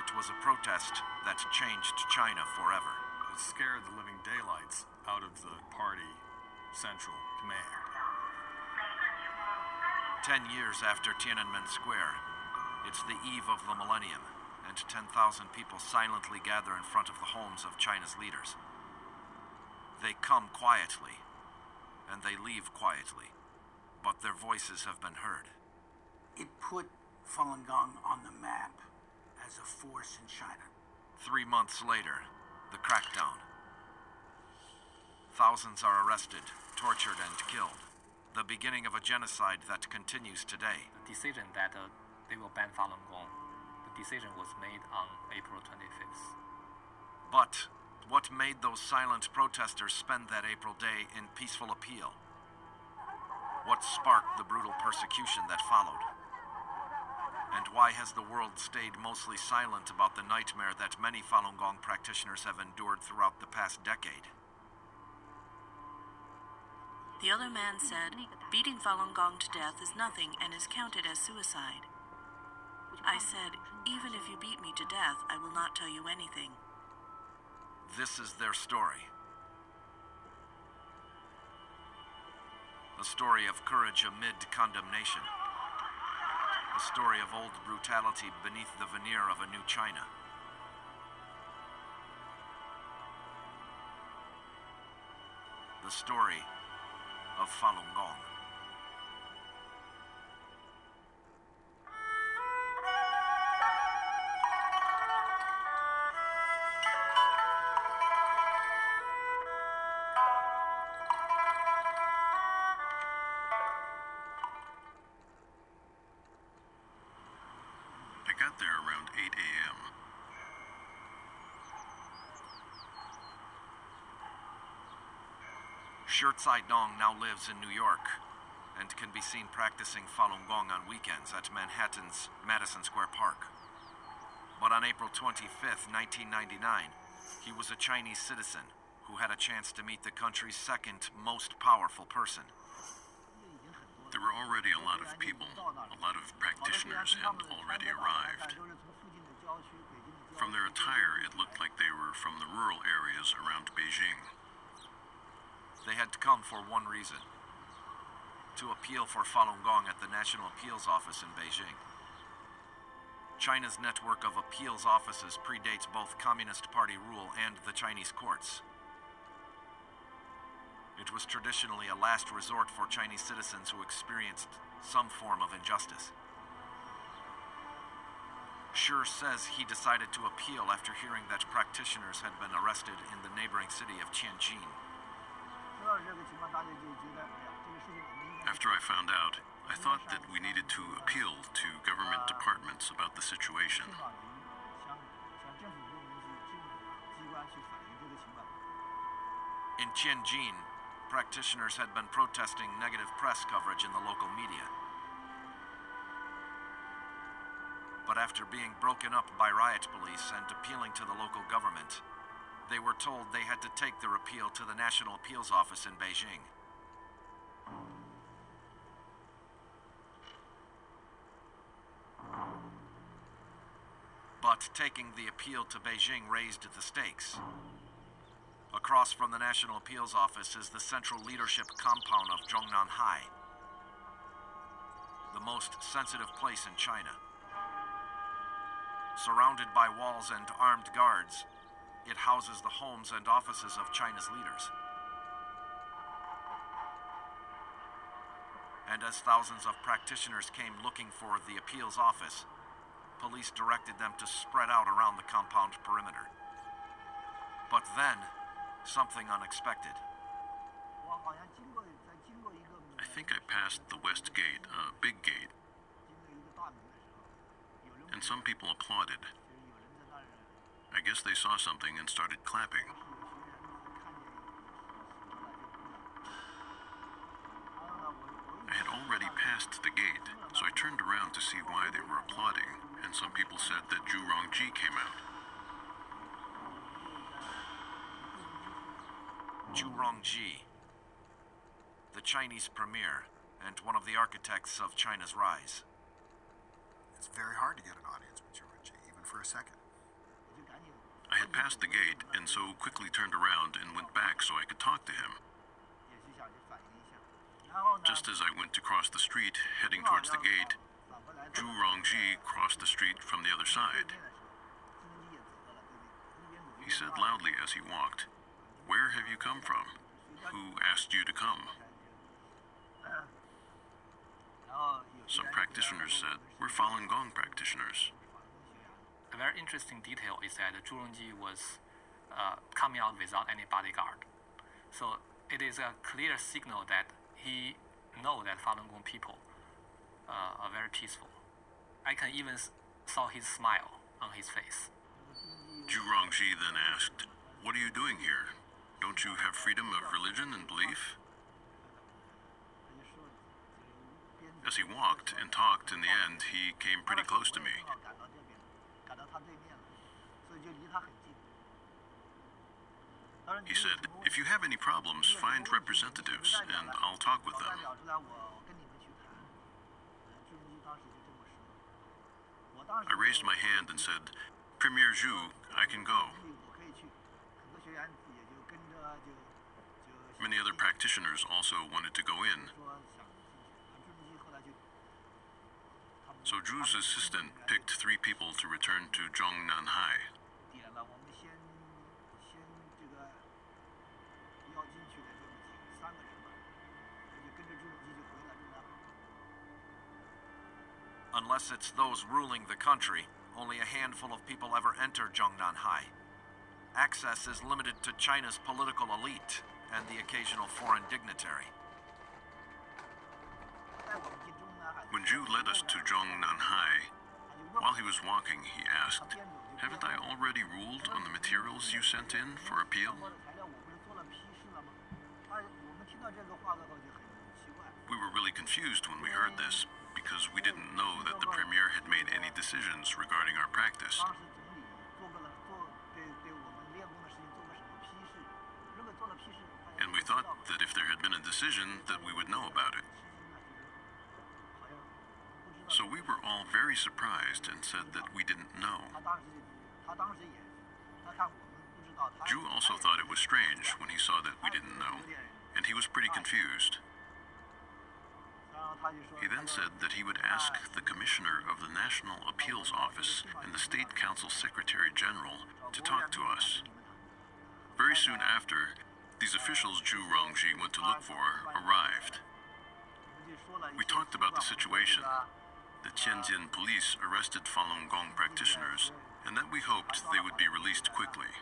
It was a protest that changed China forever. It scared the living daylights out of the party central command. 10 years after Tiananmen Square, it's the eve of the millennium, and 10,000 people silently gather in front of the homes of China's leaders. They come quietly, and they leave quietly, but their voices have been heard. It put Falun Gong on the map as a force in China. 3 months later, the crackdown. Thousands are arrested, tortured, and killed. The beginning of a genocide that continues today. The decision that they will ban Falun Gong, the decision was made on April 25th. But what made those silent protesters spend that April day in peaceful appeal? What sparked the brutal persecution that followed? And why has the world stayed mostly silent about the nightmare that many Falun Gong practitioners have endured throughout the past decade? The other man said, beating Falun Gong to death is nothing and is counted as suicide. I said, even if you beat me to death, I will not tell you anything. This is their story. A story of courage amid condemnation. A story of old brutality beneath the veneer of a new China. The story of Falun Gong. I got there around 8 a.m. Shirtsai Dong now lives in New York and can be seen practicing Falun Gong on weekends at Manhattan's Madison Square Park. But on April 25th, 1999, he was a Chinese citizen who had a chance to meet the country's second most powerful person. There were already a lot of people, a lot of practitioners had already arrived. From their attire, it looked like they were from the rural areas around Beijing. They had come for one reason: to appeal for Falun Gong at the National Appeals Office in Beijing. China's network of appeals offices predates both Communist Party rule and the Chinese courts. It was traditionally a last resort for Chinese citizens who experienced some form of injustice. Shi says he decided to appeal after hearing that practitioners had been arrested in the neighboring city of Tianjin. After I found out, I thought that we needed to appeal to government departments about the situation. In Tianjin, practitioners had been protesting negative press coverage in the local media. But after being broken up by riot police and appealing to the local government, they were told they had to take their appeal to the National Appeals Office in Beijing. But taking the appeal to Beijing raised the stakes. Across from the National Appeals Office is the Central Leadership Compound of Zhongnan High, the most sensitive place in China. Surrounded by walls and armed guards, it houses the homes and offices of China's leaders. And as thousands of practitioners came looking for the appeals office, police directed them to spread out around the compound perimeter. But then, something unexpected. I think I passed the West Gate, a big gate, and some people applauded. I guess they saw something and started clapping. I had already passed the gate, so I turned around to see why they were applauding, and some people said that Zhu Rongji came out. Zhu Rongji, the Chinese premier and one of the architects of China's rise. It's very hard to get an audience with Zhu Rongji, even for a second. I had passed the gate and so quickly turned around and went back so I could talk to him. Just as I went to cross the street, heading towards the gate, Zhu Rongji crossed the street from the other side. He said loudly as he walked, "Where have you come from? Who asked you to come?" Some practitioners said, "We're Falun Gong practitioners." A very interesting detail is that Zhu Rongji was coming out without any bodyguard. So it is a clear signal that he knows that Falun Gong people are very peaceful. I can even saw his smile on his face. Zhu Rongji then asked, "What are you doing here? Don't you have freedom of religion and belief?" As he walked and talked, in the end, he came pretty close to me. He said, "If you have any problems, find representatives, and I'll talk with them." I raised my hand and said, "Premier Zhu, I can go." Many other practitioners also wanted to go in. So Zhu's assistant picked 3 people to return to Zhongnanhai. Unless it's those ruling the country, only a handful of people ever enter Zhongnanhai. Access is limited to China's political elite and the occasional foreign dignitary. When Zhu led us to Zhongnanhai, while he was walking, he asked, "Haven't I already ruled on the materials you sent in for appeal?" We were really confused when we heard this, because we didn't know that the premier had made any decisions regarding our practice. And we thought that if there had been a decision, that we would know about it. So we were all very surprised and said that we didn't know. Zhu also thought it was strange when he saw that we didn't know, and he was pretty confused. He then said that he would ask the Commissioner of the National Appeals Office and the State Council Secretary General to talk to us. Very soon after, these officials Zhu Rongji went to look for arrived. We talked about the situation. The Tianjin police arrested Falun Gong practitioners, and that we hoped they would be released quickly.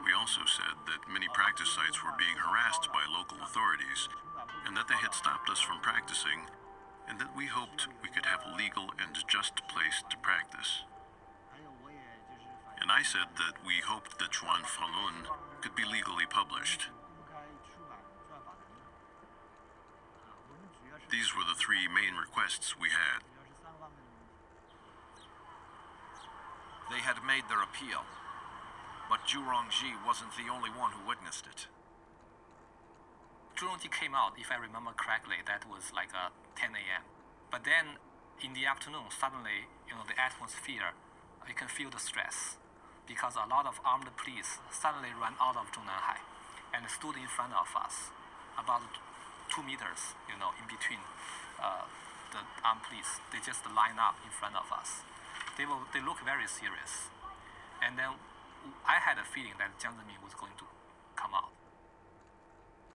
We also said that many practice sites were being harassed by local authorities, and that they had stopped us from practicing, and that we hoped we could have a legal and just place to practice. And I said that we hoped that Chuan Falun could be legally published. These were the 3 main requests we had. They had made their appeal, but Zhu Rongji wasn't the only one who witnessed it. Zhu Rongji came out, if I remember correctly, that was like 10 a.m. But then in the afternoon, suddenly, the atmosphere, you can feel the stress, because a lot of armed police suddenly ran out of Zhongnanhai and stood in front of us, about 2 meters, in between the armed police. They just line up in front of us. They look very serious. And then I had a feeling that Jiang Zemin was going to come out.